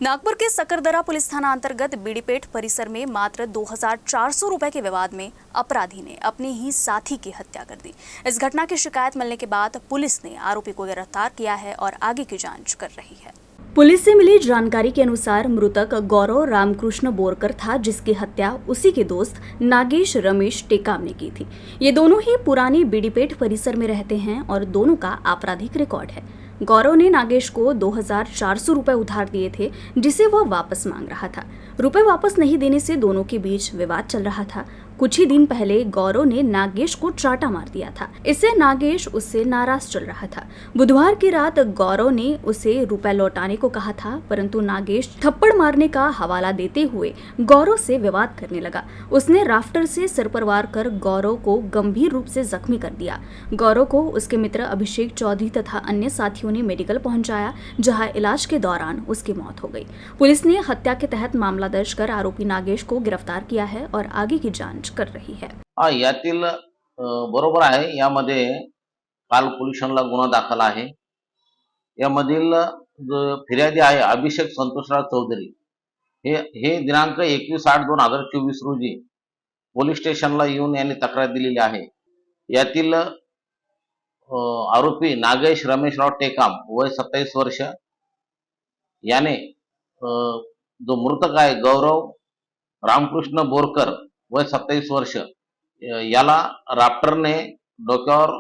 नागपुर के सकरदरा police थाना अंतर्गत बीडीपेट परिसर में मात्र 2400 रुपए के विवाद में अपराधी ने अपने ही साथी की हत्या कर दी। इस घटना की शिकायत मिलने के बाद पुलिस ने आरोपी को गिरफ्तार किया है और आगे की जांच कर रही है। पुलिस से मिली जानकारी के अनुसार मृतक गौरव रामकृष्ण बोरकर था, जिसकी हत्या उसी के दोस्त नागेश रमेश टेकाम ने की थी। ये दोनों ही पुरानी बीडीपेट परिसर में रहते हैं और दोनों का आपराधिक रिकॉर्ड है। गौरव ने नागेश को 2400 रुपए उधार दिए थे, जिसे वह वापस मांग रहा था। रुपए वापस नहीं देने से दोनों के बीच विवाद चल रहा था। कुछ ही दिन पहले गौरव ने नागेश को चाटा मार दिया था। इससे नागेश उससे नाराज चल रहा था। बुधवार की रात गौरव ने उसे रुपए लौटाने को कहा था, परंतु नागेश थप्पड़ मारने का हवाला देते हुए गौरव से विवाद करने लगा। उसने राफ्टर से सिर पर वार कर गौरव को गंभीर रूप से जख्मी कर दिया। गौरव को उसके मित्र अभिषेक चौधरी तथा अन्य साथियों ने मेडिकल पहुंचाया, जहां इलाज के दौरान उसकी मौत हो गई। पुलिस ने हत्या के तहत मामला दर्ज कर आरोपी नागेश को गिरफ्तार किया है और आगे की जांच कर रही है। यातील बरोबर आहे। यामध्ये काल पोलिसांना गुन्हा दाखल आहे। यामधील जो फिर्यादी आहे अभिषेक संतोषराव चौधरी हे दिनांक 21/8/2024 रोजी पोलीस स्टेशनला येऊन यांनी तक्रार दिलेली आहे। यातील आरोपी नागेश रमेशराव टेकाम वय 27 वर्ष याने जो मृतक आहे गौरव रामकृष्ण बोरकर वय 27 वर्ष याला राफ्टरने डोक्यावर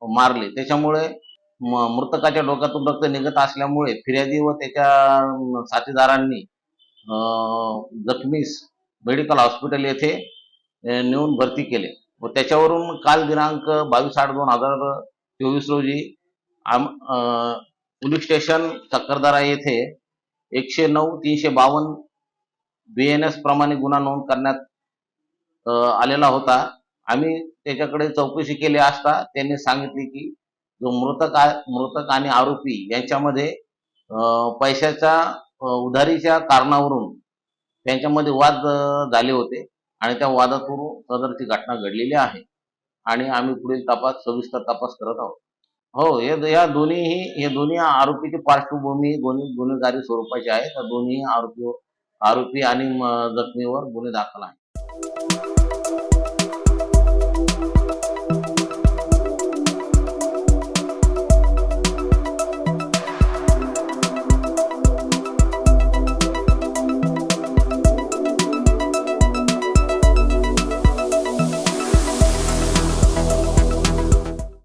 मारले। त्याच्यामुळे मृतकाच्या डोक्यातून रक्त निघत असल्यामुळे फिर्यादी व त्याच्या साथीदारांनी जखमीस मेडिकल हॉस्पिटल येथे नेऊन भरती केले व त्याच्यावरून काल दिनांक 22/8/2024 रोजी पोलीस स्टेशन सकरदरा येथे 109/352 BNS प्रमाणे गुन्हा नोंद करण्यात आलेला होता। आम्ही त्याच्याकडे चौकशी केली असता त्यांनी सांगितले की जो मृतक आणि आरोपी यांच्यामध्ये पैशाच्या उधारीच्या कारणावरून त्यांच्यामध्ये वाद झाले होते आणि त्या वादातून सदरची घटना घडलेली आहे आणि आम्ही पुढील सविस्तर तपास करत आहोत। हो, या दोन्ही आरोपीची पार्श्वभूमी गुन्हेगारी स्वरूपाची आहे। तर दोन्ही आरोपी आणि जखमीवर गुन्हे दाखल आहेत।